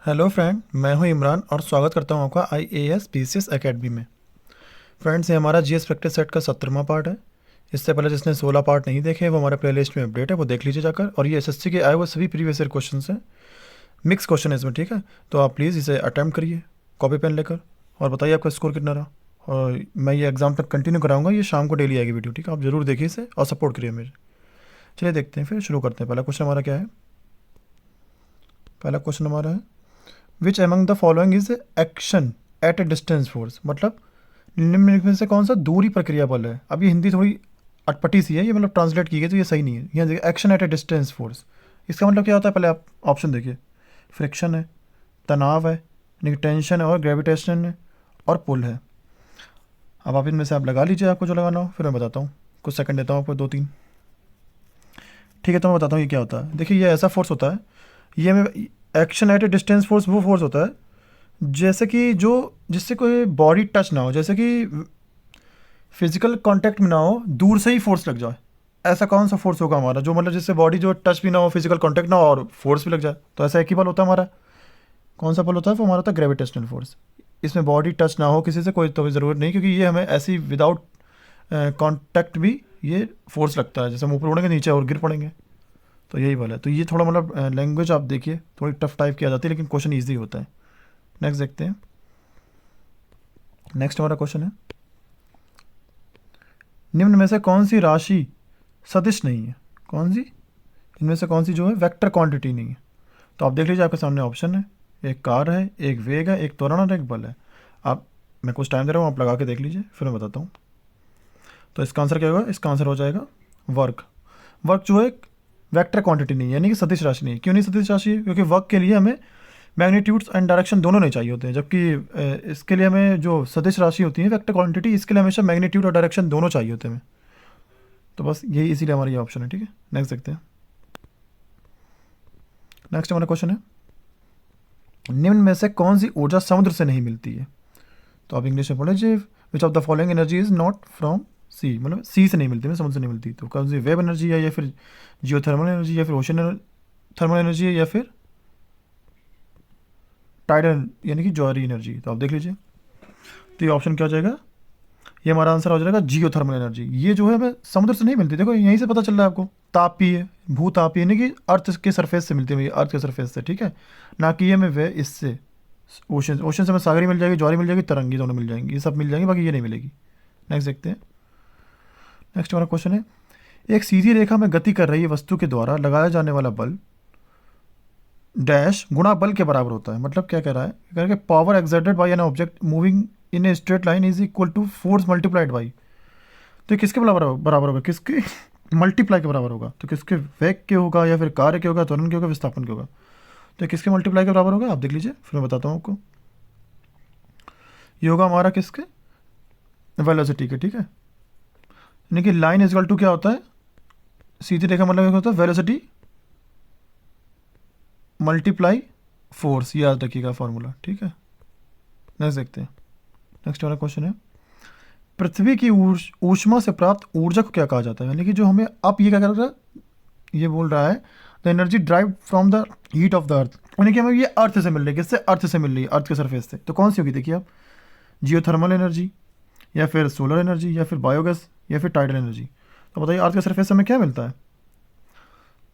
Hello friend, मैं हूं इमरान और स्वागत करता हूं आपका IAS PCS एकेडमी में। फ्रेंड्स, ये हमारा जीएस प्रैक्टिस सेट का 70वां पार्ट है। इससे पहले जिसने 16 पार्ट नहीं देखे वो हमारे प्लेलिस्ट में अपडेट है, वो देख लीजिए जाकर। और ये एसएससी के आए हुए सभी प्रीवियस ईयर क्वेश्चन हैं, मिक्स क्वेश्चन है इसमें, ठीक है। तो आप प्लीज़ इसे अटैम्प्ट करिए कॉपी पेन लेकर और बताइए आपका स्कोर कितना रहा। और मैं ये एग्ज़ाम तक कंटिन्यू कराऊंगा, ये शाम को डेली आएगी वीडियो, ठीक है। आप ज़रूर देखिए इसे और सपोर्ट करिए मेरे। चलिए देखते हैं, फिर शुरू करते हैं। पहला क्वेश्चन हमारा क्या है? पहला क्वेश्चन हमारा है which among the following is action at A distance force. मतलब निम्नलिखित में से कौन सा दूरी प्रक्रिया बल है। अब ये हिंदी थोड़ी अटपटी सी है, ये मतलब ट्रांसलेट की गई तो ये सही नहीं है। यहाँ देखिए action at A distance force, इसका मतलब क्या होता है? पहले आप ऑप्शन देखिए। फ्रिक्शन है, तनाव है, यानी कि टेंशन है, और ग्रेविटेशन है, और पुल है। अब आप इनमें से आप लगा लीजिए, आपको जो लगाना हो, फिर मैं बताता हूँ। कुछ सेकंड देता हूँ आपको, 2-3। ठीक है, तो मैं बताता हूँ ये क्या होता है। देखिए, ये ऐसा फोर्स होता है, ये मैं action at A distance force वो फोर्स होता है जैसे कि जो जिससे कोई बॉडी टच ना हो, जैसे कि फिजिकल कांटेक्ट में ना हो, दूर से ही फोर्स लग जाए। ऐसा कौन सा फोर्स होगा हमारा जो मतलब जिससे बॉडी जो टच भी ना हो, फिजिकल कांटेक्ट ना हो और फोर्स भी लग जाए? तो ऐसा एक ही बल होता है हमारा। कौन सा बल होता है? वो हमारा होता है ग्रेविटेशनल फोर्स। इसमें बॉडी टच ना हो किसी से, कोई तो ज़रूरत नहीं, क्योंकि ये हमें ऐसी विदाउट कांटेक्ट भी ये फोर्स लगता है। जैसे हम ऊपर उड़ेंगे, नीचे और गिर पड़ेंगे। तो यही वाला है। तो ये थोड़ा मतलब लैंग्वेज आप देखिए थोड़ी टफ टाइप की आ जाती है, लेकिन क्वेश्चन ईजी होता है। नेक्स्ट देखते हैं। नेक्स्ट हमारा क्वेश्चन है निम्न में से कौन सी राशि सदिश नहीं है? कौन सी? इनमें से कौन सी जो है वेक्टर क्वांटिटी नहीं है? तो आप देख लीजिए, आपके सामने ऑप्शन है। एक कार है, एक वेग है, एक त्वरण और एक बल है। आप मैं कुछ टाइम दे रहा हूँ, आप लगा के देख लीजिए, फिर मैं बताता हूँ। तो इसका आंसर क्या होगा? इसका आंसर हो जाएगा वर्क। वर्क जो है वेक्टर क्वांटिटी नहीं है, यानी कि सदिश राशि नहीं है। क्यों नहीं सदिश राशि है? क्योंकि वर्क के लिए हमें मैग्नीट्यूड्स एंड डायरेक्शन दोनों नहीं चाहिए होते हैं, जबकि इसके लिए हमें जो सदिश राशि होती है वेक्टर क्वांटिटी, इसके लिए हमेशा मैग्नीट्यूड और डायरेक्शन दोनों चाहिए होते हैं। तो बस यही इसीलिए हमारा ये ऑप्शन है, ठीक है। नेक्स्ट देखते हैं। नेक्स्ट हमारा क्वेश्चन है निम्न में से कौन सी ऊर्जा समुद्र से नहीं मिलती है? तो आप इंग्लिश में बोले जी which of the following energy is not from sea, मतलब सी से नहीं मिलती है, समुद्र से नहीं मिलती। तो कौन सी? वेब एनर्जी है, या फिर जियो थर्मल एनर्जी, या फिर ओशन थर्मल एनर्जी है, या फिर टाइडल यानी कि ज्वारी एनर्जी। तो आप देख लीजिए, तो ये ऑप्शन क्या हो जाएगा? ये हमारा आंसर हो जाएगा जियो थर्मल एनर्जी। ये जो है हमें समुद्र से नहीं मिलती। देखो यहीं से पता चल रहा है आपको, तापीय है, भूतापीय, यानी कि अर्थ के सरफेस से मिलती है, अर्थ के सरफेस से, ठीक है। ना कि ये हमें वे इससे ओशन से हमें सागरी मिल जाएगी, ज्वारी मिल जाएगी, तरंगी दोनों मिल जाएंगी, ये सब मिल जाएंगी, बाकी ये नहीं मिलेगी। नेक्स्ट देखते हैं। नेक्स्ट हमारा क्वेश्चन है एक सीधी रेखा में गति कर रही वस्तु के द्वारा लगाया जाने वाला बल डैश गुणा बल के बराबर होता है। मतलब क्या कह रहा है? कह रहा है कि power exerted by an object moving in a straight line is equal to force multiplied by. तो ये किसके बराबर होगा? किसके मल्टीप्लाई के बराबर होगा? तो किसके? वेग के होगा, या फिर कार्य के होगा, त्वरण के होगा, विस्थापन के होगा? तो ये किसके मल्टीप्लाई के बराबर होगा? आप देख लीजिए, फिर मैं बताता हूँ आपको। ये होगा हमारा किसके? वेलोसिटी के, ठीक है। यानी कि लाइन इजकल टू क्या होता है? सीधी रेखा मतलब क्या होता है? वेलोसिटी मल्टीप्लाई फोर्स, याद रखिएगा फॉर्मूला, ठीक है। नेक्स्ट देखते हैं। नेक्स्ट वाला क्वेश्चन है पृथ्वी की ऊष्मा से प्राप्त ऊर्जा को क्या कहा जाता है? यानी कि जो हमें अब ये क्या कर रहा है, ये बोल रहा है the energy drive from the heat of the earth, यानी कि हमें ये अर्थ से मिल रही है। किससे? अर्थ से मिल रही है, अर्थ के सरफेस से। तो कौन सी होगी? देखिए आप, जियो थर्मल एनर्जी, या फिर सोलर एनर्जी, या फिर बायोगैस, या फिर टाइडल एनर्जी। तो बताइए अर्थ के सरफेस से हमें क्या मिलता है?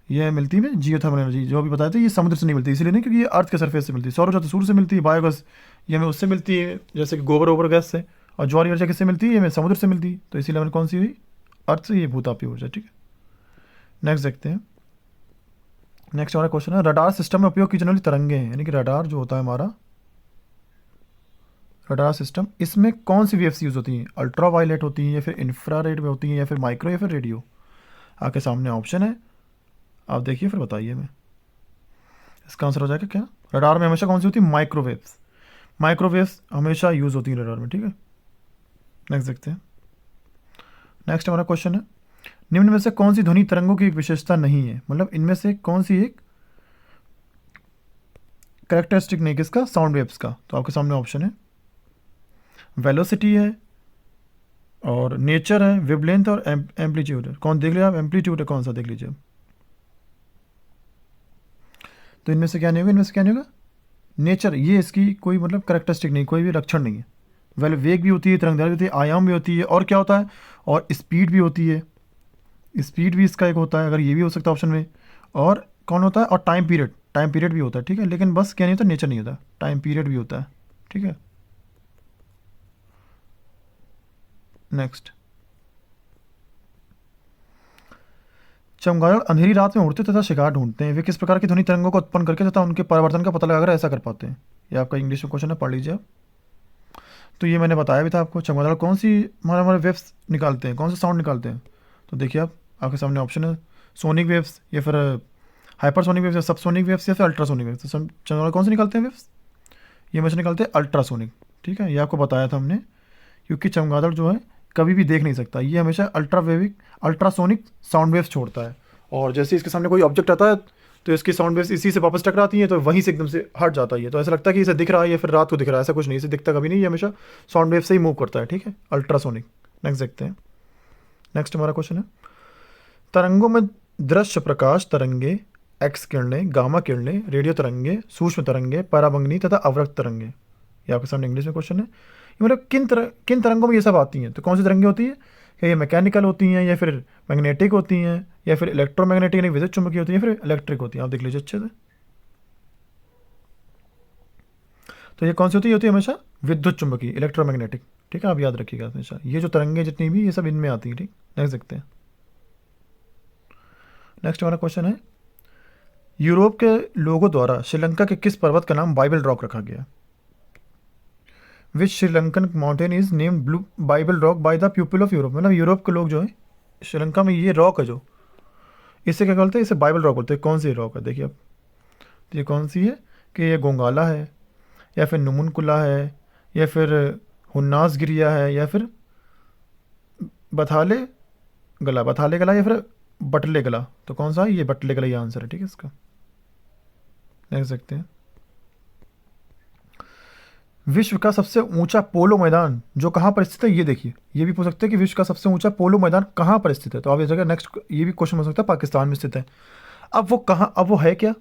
ये मिलती है जियो थर्मल एनर्जी, जो अभी बताया था, ये समुद्र से नहीं मिलती, इसलिए नहीं क्योंकि ये अर्थ के सरफेस से मिलती है। सौर ऊर्जा तो सूर्य से मिलती है, बायोगैस ये हमें उससे मिलती है, जैसे कि गोबर ओबर गैस से। और ज्वारी ऊर्जा किससे मिलती है? ये हमें समुद्र से मिलती है। तो इसीलिए हमें कौन सी हुई? अर्थ से, ये भूतापीय ऊर्जा, ठीक है। नेक्स्ट देखते हैं। नेक्स्ट हमारा क्वेश्चन है रडार सिस्टम में उपयोग की जाने वाली तरंगे हैं, यानी कि रडार जो होता है हमारा रडार सिस्टम, इसमें कौन सी वेव्स यूज़ होती हैं? अल्ट्रा वायलेट होती हैं, या फिर इंफ्रारेड में होती हैं, या फिर माइक्रो, या फिर रेडियो? आपके सामने ऑप्शन है, आप देखिए फिर बताइए। मैं इसका आंसर हो जाएगा क्या? रडार में हमेशा कौन सी होती है? माइक्रोवेव्स। माइक्रोवेव्स हमेशा यूज़ होती है रडार में, ठीक है। नेक्स्ट देखते हैं। नेक्स्ट हमारा क्वेश्चन है निम्न में से कौन सी ध्वनि तरंगों की एक विशेषता नहीं है? मतलब इनमें से कौन सी एक कैरेक्टरिस्टिक नहीं, किसका? साउंड वेव्स का। तो आपके सामने ऑप्शन है वेलोसिटी है, और नेचर है, वेवलेंथ, और एम्पलीट्यूड है। कौन देख लिया आप? एम्पलीट्यूड है, कौन सा देख लीजिए। तो इनमें से क्या नहीं होगा? इनमें से क्या नहीं होगा? नेचर, ये इसकी कोई मतलब करेक्टरिस्टिक नहीं, कोई भी लक्षण नहीं है। वेग भी होती है, तरंगदारी भी होती है, आयाम भी होती है, और क्या होता है, और स्पीड भी होती है। स्पीड भी इसका एक होता है, अगर ये भी हो सकता है ऑप्शन में। और कौन होता है, और टाइम पीरियड भी होता है, ठीक है। लेकिन बस क्या नहीं होता, नेचर नहीं होता, टाइम पीरियड भी होता है, ठीक है। नेक्स्ट, चमगादड़ अंधेरी रात में उड़ते तथा शिकार ढूंढते हैं। वे किस प्रकार की ध्वनि तरंगों को उत्पन्न करके तथा उनके परिवर्तन का पता लगाकर ऐसा कर पाते हैं? ये आपका इंग्लिश में क्वेश्चन है, पढ़ लीजिए आप। तो ये मैंने बताया भी था आपको, चमगादड़ कौन सी हमारे हमारे वेव्स निकालते हैं, कौन सा साउंड निकालते हैं? तो देखिए आप, आपके सामने ऑप्शन है, सोनिक वेव्स, या फिर हाइपरसोनिक वेव्स, या सबसोनिक वेव्स, या फिर अल्ट्रासोनिक वेव्स। तो चमगादड़ कौन से निकालते हैं वेव्स? ये हमेशा निकालते हैं अल्ट्रासोनिक, ठीक है। ये आपको बताया था हमने, क्योंकि चमगादड़ जो है कभी भी देख नहीं सकता, ये हमेशा अल्ट्रासोनिक साउंड वेव्स छोड़ता है। और जैसे इसके सामने कोई ऑब्जेक्ट आता है तो इसकी साउंड वेव्स इसी से वापस टकराती हैं, तो वहीं से एकदम से हट जाता है ये। तो ऐसा लगता है कि इसे दिख रहा है या फिर रात को दिख रहा है, ऐसा कुछ नहीं, इसे दिखता कभी नहीं, ये हमेशा साउंड वेव से ही मूव करता है, ठीक है, अल्ट्रासोनिक। नेक्स्ट देखते हैं। नेक्स्ट हमारा क्वेश्चन है, तरंगों में दृश्य प्रकाश तरंगे, एक्स किरणें, गामा किरणें, रेडियो तरंगे, सूक्ष्म तरंगे, पराबंगनी तथा अवरक्त तरंगे। ये आपके सामने इंग्लिश में क्वेश्चन है। ये मतलब किन तरंगों में ये सब आती हैं? तो कौन सी तरंगे होती है? क्या ये मैकेनिकल होती हैं, या फिर मैग्नेटिक होती हैं, या फिर इलेक्ट्रोमैग्नेटिक यानी विद्युत चुंबकीय होती हैं, या फिर इलेक्ट्रिक होती हैं? आप देख लीजिए अच्छे से। तो ये कौन सी होती है हमेशा? विद्युत चुंबकीय, इलेक्ट्रोमैग्नेटिक, ठीक है, आप याद रखिएगा हमेशा। ये जो तरंगे जितनी भी, ये सब इनमें आती हैं, ठीक। नेक्स्ट देखते हैं। नेक्स्ट हमारा क्वेश्चन है, यूरोप के लोगों द्वारा श्रीलंका के किस पर्वत का नाम बाइबल रॉक रखा गया? Which Sri Lankan mountain is named blue Bible rock by the people of Europe? मतलब यूरोप के लोग जो है, श्रीलंका में ये रॉक है जो, इससे क्या बोलते हैं? इसे बाइबल रॉक बोलते हैं। कौन सी रॉक है देखिए आप, ये कौन सी है? कि ये गोंगाला है, या फिर नुमुनकुला है, या फिर हुन्नास गिरिया है, या फिर बथाले गला, या फिर बटले गला? तो कौन सा है? ये बटले गला, ये आंसर है, ठीक है इसका। देख सकते हैं, विश्व का सबसे ऊंचा पोलो मैदान जो कहाँ पर स्थित है? ये देखिए, ये भी पूछ सकते हैं कि विश्व का सबसे ऊंचा पोलो मैदान कहाँ पर स्थित है। तो आप ये जगह नेक्स्ट, ये भी क्वेश्चन हो सकता है, पाकिस्तान में स्थित है। अब वो कहाँ, अब वो है क्या,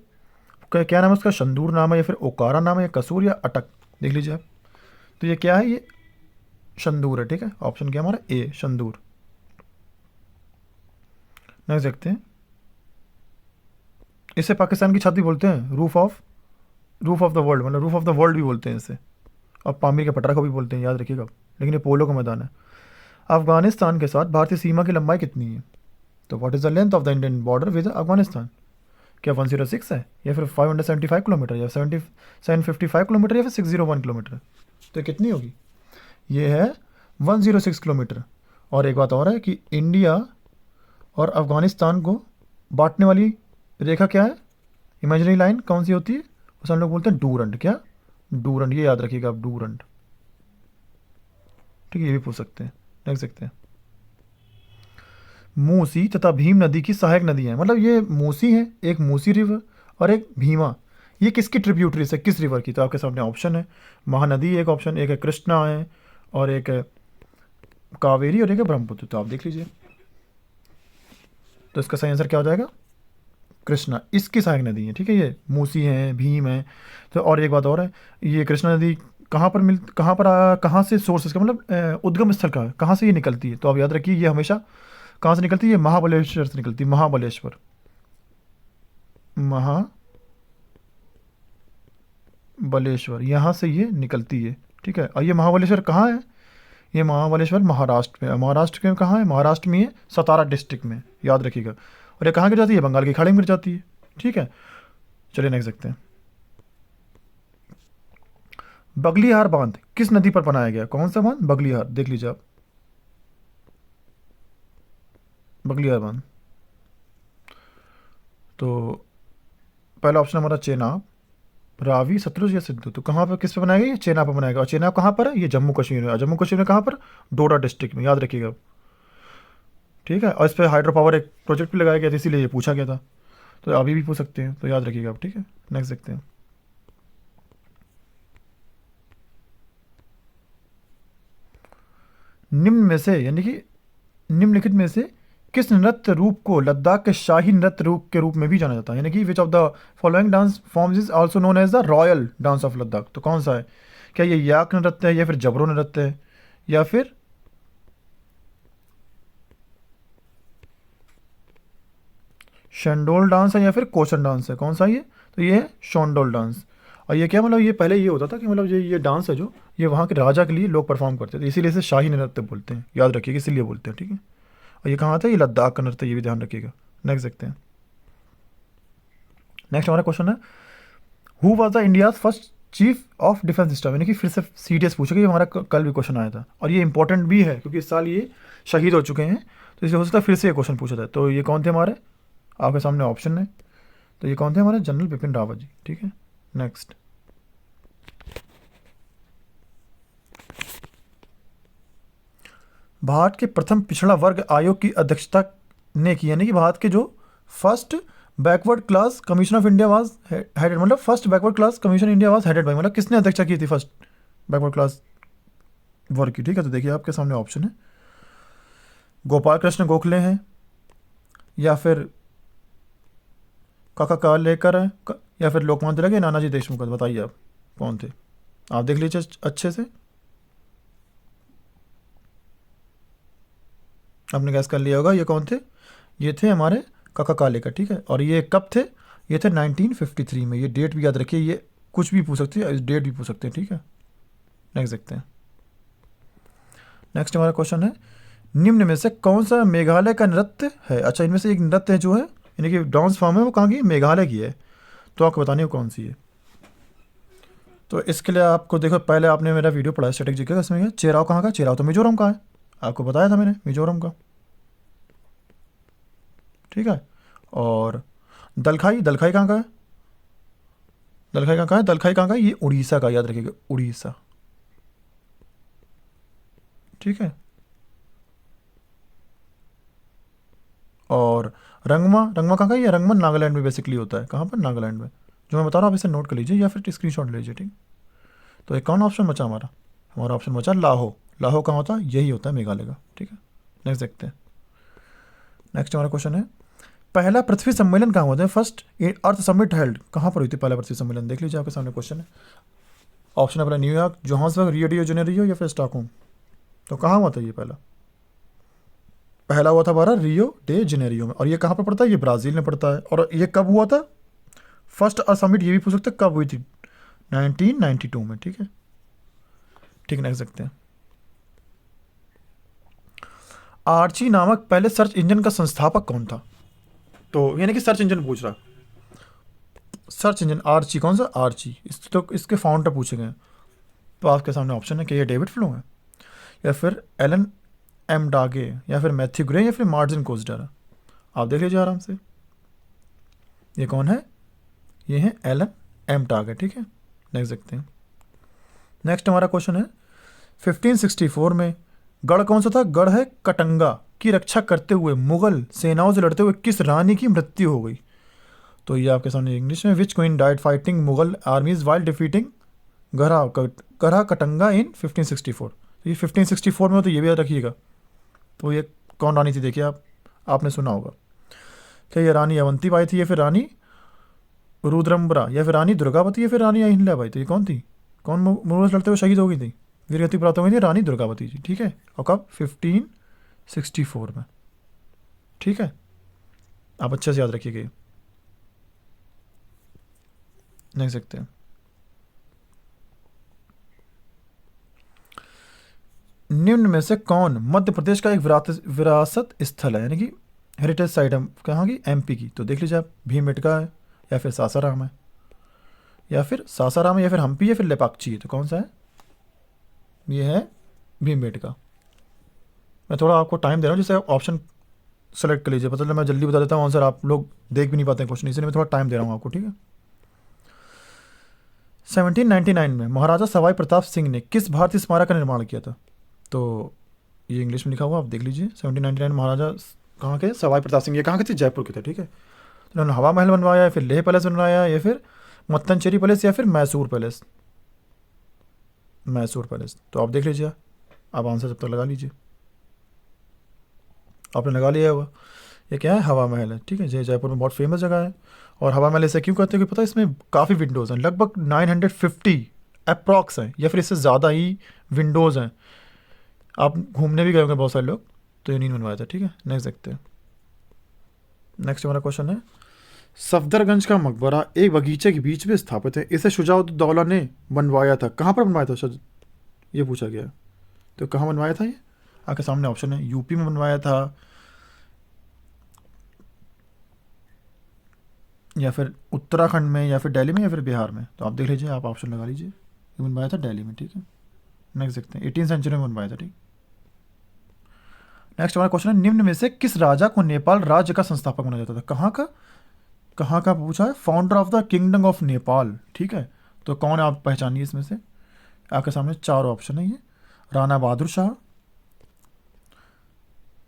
क्या नाम है उसका? शंदूर नाम है, या फिर ओकारा नाम है, या कसूर, या अटक? देख लीजिए आप। तो ये क्या है? ये शंदूर है, ठीक है। ऑप्शन क्या हमारा? ए, शंदूर। नेक्स्ट देखते हैं, इसे पाकिस्तान की छत भी बोलते हैं, रूफ ऑफ द वर्ल्ड, मतलब रूफ ऑफ द वर्ल्ड भी बोलते हैं इसे, और पामीर के पटरा को भी बोलते हैं, याद रखिएगा। लेकिन ये पोलो का मैदान है। अफगानिस्तान के साथ भारतीय सीमा की लंबाई कितनी है? तो what is the length of the Indian border with Afghanistan? क्या 106 है, या फिर 575 किलोमीटर, या 755 किलोमीटर, या फिर 601 किलोमीटर? तो कितनी होगी? ये है 106 किलोमीटर। और एक बात और है कि इंडिया और अफगानिस्तान को बांटने वाली रेखा क्या है, इमेजिनरी लाइन कौन सी होती है? उसे हम लोग बोलते हैं डूरंड। क्या? डूरंड, ये याद रखिएगा आप, डूरंड, ठीक है। ये भी पूछ सकते हैं। देख सकते हैं, मूसी तथा भीम नदी की सहायक नदी है। मतलब ये मूसी है, एक मूसी रिवर, और एक भीमा। ये किसकी ट्रिब्यूटरीज है, किस रिवर की? तो आपके सामने ऑप्शन है, महानदी एक ऑप्शन, एक है कृष्णा है, और एक है कावेरी, और एक है ब्रह्मपुत्र। तो आप देख लीजिए, तो इसका सही आंसर क्या हो जाएगा? कृष्णा इसकी सहायक नदी है, ठीक है। ये मूसी है, भीम है। तो और एक बात और है, ये कृष्णा नदी कहाँ से सोर्स इसका, मतलब उद्गम स्थल का, कहाँ से ये निकलती है? तो आप याद रखिए, ये हमेशा कहाँ से निकलती है? महाबलेश्वर से निकलती है, महाबलेश्वर, महाबलेश्वर, यहाँ से ये निकलती है, ठीक है। और ये महाबलेश्वर कहाँ है? ये महाबलेश्वर महाराष्ट्र में है। महाराष्ट्र में कहाँ है? महाराष्ट्र में है, सतारा डिस्ट्रिक्ट में, याद रखिएगा। और ये कहाँ गिर जाती है? बंगाल की खाड़ी में गिर जाती है, ठीक है। चलिए नेक्स्ट देखते हैं, बगलिहार बांध किस नदी पर बनाया गया? कौन सा बांध? बगलिहार, देख लीजिए आप, बगलिहार बांध। तो पहला ऑप्शन हमारा चेनाब, रावी, सतलुज, या सिंधु? तो कहाँ पर, किस पे बनाया गया? ये चेनाब पर बनाया गया। और चेनाब कहाँ पर है? ये जम्मू कश्मीर में। और जम्मू कश्मीर में कहाँ पर? डोडा डिस्ट्रिक्ट में, याद रखिएगा, ठीक है। और इस पर हाइड्रो पावर एक प्रोजेक्ट भी लगाया गया था, इसीलिए ये पूछा गया था। तो अभी भी पूछ सकते हैं, तो याद रखिएगा आप, ठीक है। नेक्स्ट देखते हैं, निम्न में से, यानी कि निम्नलिखित में से किस नृत्य रूप को लद्दाख के शाही नृत्य रूप के रूप में भी जाना जाता है, यानी कि which of the following dance forms is also known as the royal dance of Ladakh? तो कौन सा है? क्या ये याक नृत्य है, या फिर जबरो नृत्य है, या फिर शेंडोल डांस है, या फिर कोशन डांस है? कौन सा ये? तो ये है शोंडोल डांस। और ये क्या मतलब, ये पहले ये होता था कि मतलब ये डांस है जो ये वहाँ के राजा के लिए लोग परफॉर्म करते थे, इसीलिए इसे शाही नृत्य बोलते हैं, याद रखिएगा, इसीलिए बोलते हैं, ठीक है। और ये कहाँ था? ये लद्दाख का नृत्य, ये भी ध्यान रखिएगा। नेक्स्ट देखते हैं। नेक्स्ट हमारा क्वेश्चन है, who was the India's first chief of defence system? यानी कि फिर से सीडीएस पूछेगा, ये हमारा कल भी क्वेश्चन आया था, और ये इंपॉर्टेंट भी है क्योंकि इस साल ये शहीद हो चुके हैं, तो इसलिए हो सकता है फिर से ये क्वेश्चन पूछा था। तो ये कौन थे हमारे? आपके सामने ऑप्शन है, तो ये कौन थे हमारे? जनरल बिपिन रावत जी, ठीक है। नेक्स्ट, भारत के प्रथम पिछड़ा वर्ग आयोग की अध्यक्षता ने की, यानी कि भारत के जो first backward class commission of India was headed, मतलब first backward class commission India was headed by, मतलब किसने अध्यक्षता की थी फर्स्ट बैकवर्ड क्लास वर्ग की, ठीक है। तो देखिए आपके सामने ऑप्शन है, गोपाल कृष्ण गोखले हैं, या फिर काका कालेकर है, या फिर लोकमान्य तिलक, या नानाजी देशमुख है? बताइए आप कौन थे? आप देख लीजिए अच्छे से, आपने गैस कर लिया होगा ये कौन थे। ये थे हमारे काका कालेकर, ठीक है। और ये कब थे? ये थे 1953 में। ये डेट भी याद रखिए, ये कुछ भी पूछ सकते हैं, डेट भी पूछ सकते हैं, ठीक है। नेक्स्ट देखते हैं। नेक्स्ट हमारा क्वेश्चन है, निम्न में से कौन सा मेघालय का नृत्य है? अच्छा, इनमें से एक नृत्य है जो है, यानी कि डांस फॉर्म है, वो कहाँ की? मेघालय की है। तो आपको बतानी है कौन सी है। तो इसके लिए आपको देखो, पहले आपने मेरा वीडियो पढ़ा है स्टैटिक जी का, इसमें चेराव कहाँ का? चेराव तो मिजोरम का है, आपको बताया था मैंने, मिजोरम का, ठीक है। और दलखाई, दलखाई कहाँ का है? दलखाई कहाँ का है? दलखाई कहाँ का है? ये उड़ीसा का, याद रखिएगा, उड़ीसा, ठीक है। और रंगमा, रंगमा कहाँ का है? ये रंगमा नागालैंड में बेसिकली होता है। कहाँ पर? नागालैंड में, जो मैं बता रहा हूँ आप इसे नोट कर लीजिए या फिर स्क्रीनशॉट ले लीजिए, ठीक। तो एक कौन ऑप्शन बचा हमारा? हमारा ऑप्शन बचा लाहो। लाहो कहाँ होता है? यही होता है मेघालय का, ठीक है। नेक्स्ट देखते हैं। नेक्स्ट हमारा क्वेश्चन है, पहला पृथ्वी सम्मेलन कहाँ हुआ था? फर्स्ट अर्थ समिट हेल्ड कहाँ पर हुई थी? पहला पृथ्वी सम्मेलन देख लीजिए, आपके सामने क्वेश्चन है। ऑप्शन है पहला New York, Johannesburg, Rio de Janeiro, या फिर स्टॉकहोम? तो कहाँ हुआ था ये पहला हुआ था हमारा रियो डे जेनेरियो में। और ये कहाँ पर पड़ता है? ये ब्राज़ील में पड़ता है। और ये कब हुआ था? फर्स्ट अर्थ समिट, ये भी पूछ सकते कब हुई थी? 1992 में, ठीक है। ठीक, नेक्स्ट देखते हैं। आर्ची नामक पहले सर्च इंजन का संस्थापक कौन था? तो यानी कि सर्च इंजन पूछ रहा, सर्च इंजन आर्ची, कौन सा? आर्ची, तो इसके फाउंडर पूछे गए। तो आपके सामने ऑप्शन है कि ये डेविड फ्लो है, या फिर एलन एम डागे, या फिर मैथ्यू ग्रे, या फिर मार्जिन कोस्डर। आप देख लीजिए आराम से, ये कौन है? ये है एलन एम डागे, ठीक है। नेक्स्ट देखते हैं। नेक्स्ट हमारा क्वेश्चन है, 1564 में गढ़ कौन सा था? गढ़ है कटंगा की रक्षा करते हुए मुगल सेनाओं से लड़ते हुए किस रानी की मृत्यु हो गई? तो ये आपके सामने इंग्लिश में, which queen died fighting Mughal armies while defeating Garha Katanga in 1564? तो ये 1564 में हो, तो ये भी याद रखिएगा। तो ये कौन रानी थी? देखिए आपने सुना होगा, क्या ये रानी अवंतीबाई थी, या फिर रानी रुद्रम्बरा, या फिर रानी दुर्गावती, या फिर रानी अहिल्याबाई? तो ये कौन थी? कौन मुगल से लड़ते हुए शहीद हो गई थी, वीरगति प्राप्त हो गई थी? रानी दुर्गावती जी, ठीक है। और कब? 1564 में, ठीक है। आप अच्छे से याद रखिएगा। नहीं सकते। निम्न में से कौन मध्य प्रदेश का एक विरासत स्थल है, यानी कि हेरिटेज साइट है, कहाँ की? एमपी की। तो देख लीजिए आप, भीमबेटका है, या फिर सासाराम है, या फिर सासाराम है, या फिर हम्पी, या फिर लेपाक्षी है? तो कौन सा है? ये है भीमबेटका। मैं थोड़ा आपको टाइम दे रहा हूँ, जैसे आप ऑप्शन सेलेक्ट कर लीजिए, पता चला मैं जल्दी बता देता हूँ आंसर, आप लोग देख भी नहीं पाते हैं क्वेश्चन, इसलिए मैं थोड़ा टाइम दे रहा हूँ आपको, ठीक है। 1799 में महाराजा सवाई प्रताप सिंह ने किस भारतीय स्मारक का निर्माण किया था? तो ये इंग्लिश में लिखा हुआ, आप देख लीजिए। 1799 में महाराजा कहाँ के? सवाई प्रताप सिंह। ये कहाँ के थे? जयपुर के थे, ठीक है। तो उन्होंने हवा महल बनवाया, या फिर लेह पैलेस बनवाया, या फिर मत्तनचेरी पैलेस, या फिर मैसूर पैलेस? मैसूर पैलेस। तो आप देख लीजिए, आप आंसर जब तक लगा लीजिए। आपने लगा लिया होगा। ये क्या है, हवा महल है, ठीक है। ये जयपुर में बहुत फेमस जगह है। और हवा महल ऐसे क्यों कहते हैं कि पता है, इसमें काफ़ी विंडोज़ हैं, लगभग 950 अप्रॉक्स हैं, या फिर इससे ज़्यादा ही विंडोज़ हैं। आप घूमने भी गए होंगे बहुत सारे लोग, तो ये नहीं बनवाया था, ठीक है। नेक्स्ट देखते हैं। नेक्स्ट हमारा क्वेश्चन है, सफदरगंज का मकबरा एक बगीचे के बीच में स्थापित है, इसे शुजाउद्दौला ने बनवाया था। कहाँ पर बनवाया था ये पूछा गया। तो कहाँ बनवाया था ये, आपके सामने ऑप्शन है, यूपी में बनवाया था, या फिर उत्तराखंड में, या फिर दिल्ली में, या फिर बिहार में। तो आप देख लीजिए, आप ऑप्शन लगा लीजिए। ये बनवाया था दिल्ली में, ठीक है। नेक्स्ट देखते हैं, 18वीं सेंचुरी में बनवाया था, ठीक। नेक्स्ट हमारा क्वेश्चन है, निम्न में से किस राजा को नेपाल राज्य का संस्थापक माना जाता था। कहाँ का पूछा है, founder of the kingdom of Nepal, ठीक है। तो कौन है, आप पहचानिए इसमें से। आपके सामने 4 ऑप्शन है ये, राणा बहादुर शाह,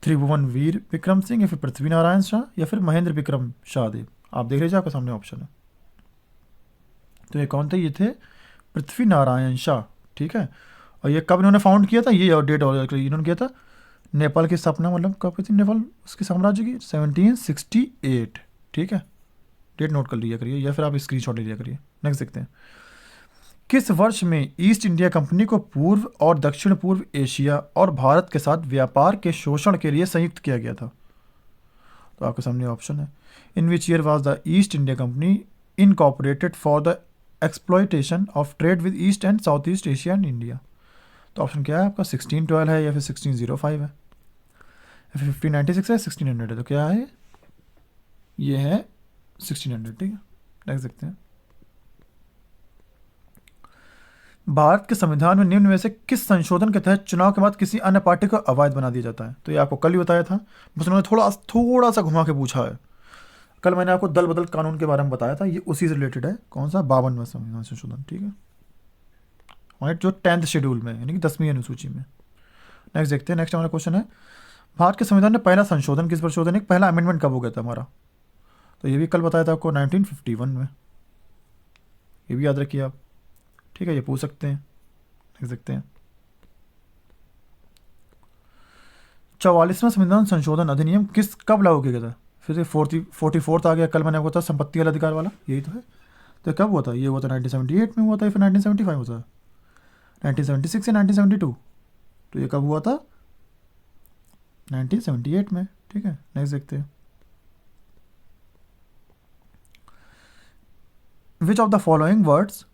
त्रिभुवन वीर विक्रम सिंह, या फिर पृथ्वी नारायण शाह, या फिर महेंद्र विक्रम शाहदेव। आप देख लीजिए, आपके सामने ऑप्शन है। तो ये कौन थे, ये थे पृथ्वी नारायण शाह, ठीक है। और ये कब इन्होंने फाउंड किया था, ये और डेट और इन्होंने किया था, नेपाल की स्थापना मतलब कब की थी, नेपाल उसके साम्राज्य की 1768, ठीक है। डेट नोट कर लिया करिए, या फिर आप स्क्रीनशॉट ले लिया करिए। नेक्स्ट देखते हैं, किस वर्ष में ईस्ट इंडिया कंपनी को पूर्व और दक्षिण पूर्व एशिया और भारत के साथ व्यापार के शोषण के लिए संयुक्त किया गया था। तो आपके सामने ऑप्शन है, in which year was the East India company incorporated for the exploitation of trade with East and South East Asia and India. तो ऑप्शन क्या है आपका, 1612 है, या फिर 1605 है, या फिर 1596 है, 1600 है। तो क्या है, ये है 1600, ठीक है। नेक्स्ट देखते हैं, भारत के संविधान में निम्न में से किस संशोधन के तहत चुनाव के बाद किसी अन्य पार्टी को अवैध बना दिया जाता है। तो ये आपको कल ही बताया था, बस उन्होंने थोड़ा सा घुमा के पूछा है। कल मैंने आपको दल बदल कानून के बारे में बताया था, ये उसी से रिलेटेड है। कौन सा, 52वां संविधान संशोधन, ठीक है। और जो 10th शेड्यूल में, यानी कि 10वीं अनुसूची में। नेक्स्ट देखते हैं। नेक्स्ट हमारा क्वेश्चन है, भारत के संविधान में पहला संशोधन किस पर शोधन है, पहला अमेंडमेंट कब हो गया था हमारा। तो ये भी कल बताया था आपको, 1951 में। ये भी याद रखिए आप, ठीक है, ये पूछ सकते हैं। देख सकते हैं, 44वां संविधान संशोधन अधिनियम कब लागू किया गया था। फिर से 44th आ गया, कल मैंने आपको था संपत्ति वाला अधिकार वाला, यही तो है। तो कब हुआ था, ये हुआ था 1978 में हुआ था, फिर 1975 हुआ था, 1976 या 1972। तो ये कब हुआ था, 1978 में, ठीक है। नेक्स्ट देखते हैं, विच of the following words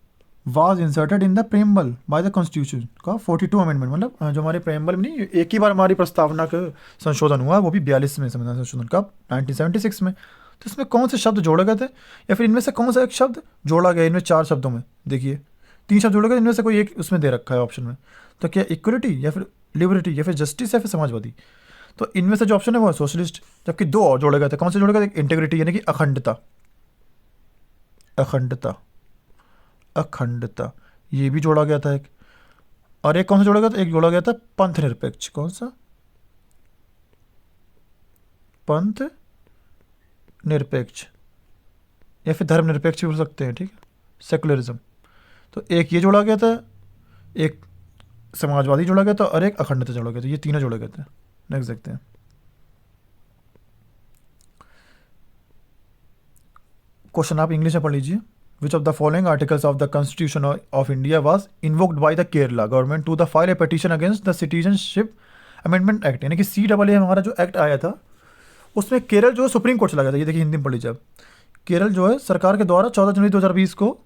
was inserted in the preamble by the constitution का 42 अमेंडमेंट। मतलब जो हमारे प्रेम्बल में नहीं, एक ही बार हमारी प्रस्तावना का संशोधन हुआ, वो भी 42वें संविधान संशोधन कब, 1976 में। तो इसमें कौन से शब्द जोड़े गए थे, या फिर इनमें से कौन सा एक शब्द जोड़ा गया, इनमें 4 शब्दों में देखिए 3 शब्द जोड़े गए, इनमें से कोई एक उसमें दे रखा है ऑप्शन में। तो क्या इक्वलिटी, या फिर लिबर्टी, या फिर जस्टिस, या फिर समाजवादी। तो इनमें से जो ऑप्शन है वो है सोशलिस्ट। जबकि 2 और जोड़े गए थे, कौन से जोड़े गए थे, इंटीग्रिटी यानी कि अखंडता, अखंडता ये भी जोड़ा गया था एक। और एक कौन सा जोड़ा गया था, एक जोड़ा गया था पंथ निरपेक्ष। कौन सा, पंथ निरपेक्ष, या फिर धर्म निरपेक्ष भी बोल सकते हैं, ठीक है, सेकुलरिज्म। तो एक ये जोड़ा गया था, एक समाजवादी जोड़ा गया था, और एक अखंडता जोड़ा गया था। ये तीनों जोड़े गए थे। नेक्स्ट देखते हैं, क्वेश्चन आप इंग्लिश में पढ़ लीजिए। Which of the following articles of the Constitution of India was invoked by the Kerala government to the file a petition against the Citizenship Amendment Act। यानी कि CAA हमारा जो एक्ट आया था, उसमें केरल जो है सुप्रीम कोर्ट चला गया था। ये देखिए हिंदी में पढ़ लीजिए आप। केरल जो है सरकार के द्वारा 14 जनवरी 2020 को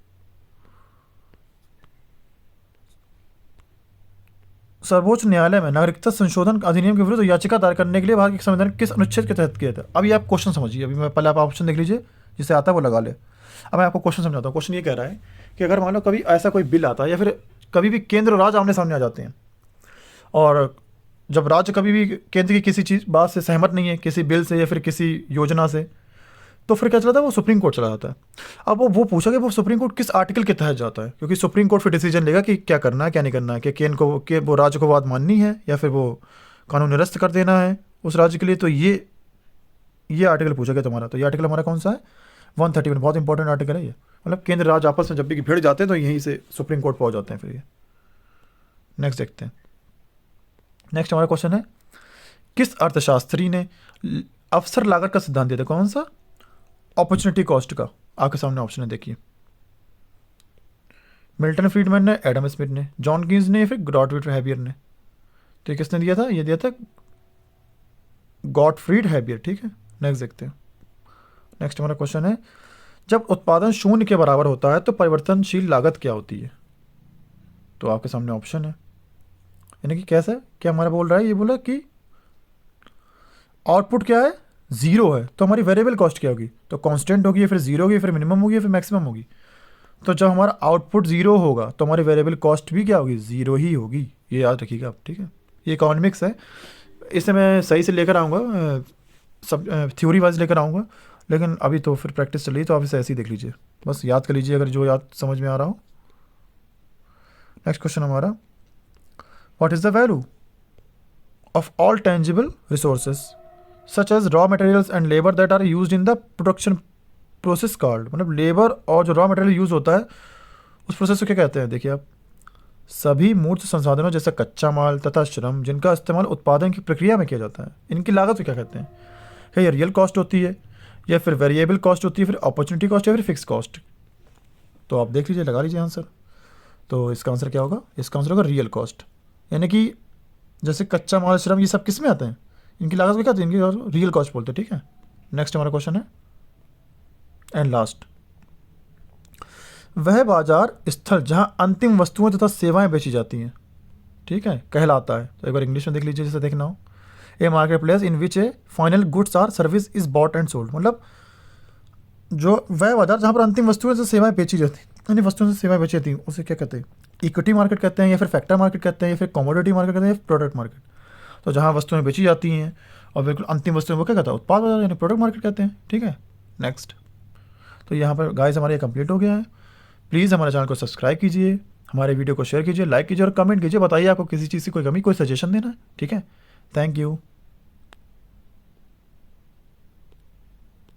सर्वोच्च न्यायालय में नागरिकता संशोधन अधिनियम के विरुद्ध याचिका दायर करने के लिए भारत के संविधान किस अनुच्छेद के तहत किया था। अभी आप क्वेश्चन समझिए, अभी मैं पहले आप ऑप्शन देख लीजिए, जिसे आता है वो लगा ले। अब मैं आपको क्वेश्चन समझाता हूँ। क्वेश्चन ये कह रहा है कि अगर मान लो कभी ऐसा कोई बिल आता है, या फिर कभी भी केंद्र और राज्य आमने सामने आ जाते हैं, और जब राज्य कभी भी केंद्र की किसी चीज़ बात से सहमत नहीं है, किसी बिल से या फिर किसी योजना से, तो फिर क्या चलाता है, वो सुप्रीम कोर्ट चला जाता है। अब वो पूछा कि वो सुप्रीम कोर्ट किस आर्टिकल के तहत जाता है, क्योंकि सुप्रीम कोर्ट फिर डिसीजन लेगा कि क्या करना है क्या नहीं करना है, कि केंद्र को कि वो राज्य को बात माननी है या फिर वो कानून निरस्त कर देना है उस राज्य के लिए। तो ये आर्टिकल पूछा गया तुम्हारा। तो ये आर्टिकल हमारा कौन सा है, 131। बहुत इंपॉर्टेंट आर्टिकल है ये। मतलब केंद्र राज्य आपस में जब भी भिड़ जाते हैं तो यहीं से सुप्रीम कोर्ट पहुंच जाते हैं फिर ये। नेक्स्ट देखते हैं। नेक्स्ट हमारा क्वेश्चन है, किस अर्थशास्त्री ने अवसर लागत का सिद्धांत दिया था? कौन सा? अपॉर्चुनिटी कॉस्ट का। आपके सामने ऑप्शन है, देखिए। मिल्टन फ्रीडमैन ने, एडम स्मिथ ने, जॉन कीन्स ने, या फिर गॉटफ्रीड हैबियर ने? तो ये किसने दिया था? ये दिया था गॉटफ्रीड हैबियर, ठीक है। नेक्स्ट देखते हैं। नेक्स्ट हमारा क्वेश्चन है, जब उत्पादन शून्य के बराबर होता है तो परिवर्तनशील लागत क्या होती है? तो आपके सामने ऑप्शन है, यानी कि कैसा है, क्या हमारा बोल रहा है, ये बोला कि आउटपुट क्या है, जीरो है, तो हमारी वेरिएबल कॉस्ट क्या होगी? तो कांस्टेंट होगी, या फिर जीरो होगी, या फिर मिनिमम होगी, या फिर मैक्सिमम होगी? तो जब हमारा आउटपुट जीरो होगा तो हमारी वेरिएबल कॉस्ट भी क्या होगी? जीरो ही होगी। ये याद रखिएगा आप, ठीक है। ये इकोनॉमिक्स है, इसे मैं सही से लेकर आऊँगा, सब थ्योरी वाइज लेकर आऊँगा, लेकिन अभी तो फिर प्रैक्टिस चल रही है, तो आप इसे ऐसे ही देख लीजिए, बस याद कर लीजिए अगर जो याद समझ में आ रहा हो। नेक्स्ट क्वेश्चन हमारा, what is the value of all tangible resources such as raw materials and labour that are used in the production process called? मतलब लेबर और जो रॉ मटेरियल यूज़ होता है उस प्रोसेस को क्या कहते हैं? देखिए आप, सभी मूर्त संसाधनों जैसे कच्चा माल तथा श्रम जिनका इस्तेमाल उत्पादन की प्रक्रिया में किया जाता है, इनकी लागत को क्या कहते हैं? क्या ये रियल कॉस्ट होती है, या फिर वेरिएबल कॉस्ट होती है, फिर अपॉर्चुनिटी कॉस्ट, या फिर फिक्स कॉस्ट? तो आप देख लीजिए, लगा लीजिए आंसर। तो इसका आंसर क्या होगा? इसका आंसर होगा रियल कॉस्ट। यानी कि जैसे कच्चा माल, श्रम, ये सब किस में आते हैं? इनकी लागत को क्या कहते हैं? इनकी रियल कॉस्ट बोलते हैं, ठीक है। नेक्स्ट हमारा क्वेश्चन है, एंड लास्ट, वह बाजार स्थल जहां अंतिम वस्तुएं तथा सेवाएं बेची जाती हैं, ठीक है, कहलाता है। तो एक बार इंग्लिश में देख लीजिए, जैसे देखना हो, a market place in which a final goods or service is bought and sold. मतलब जो वह बाजार जहाँ पर अंतिम वस्तुएं से सेवाएं बेची जाती हैं, यानी वस्तुओं से सेवाएं बेची जाती हैं, उसे क्या कहते हैं? इक्विटी मार्केट कहते हैं, या फिर फैक्टर मार्केट कहते हैं, या फिर कमोडिटी मार्केट कहते हैं, या प्रोडक्ट मार्केट। तो जहाँ वस्तुएं बेची जाती हैं और बिल्कुल अंतिम वस्तुएं, वो क्या कहता है? उत्पाद बाजार, यानी प्रोडक्ट मार्केट कहते हैं, ठीक है। नेक्स्ट, तो यहाँ पर गाइस हमारा ये कंप्लीट हो गया है। प्लीज़ हमारे चैनल को सब्सक्राइब कीजिए, हमारे वीडियो को शेयर कीजिए, लाइक कीजिए और कमेंट कीजिए, बताइए आपको किसी चीज़ की कोई कमी, कोई सजेशन देना है, ठीक है। Thank you.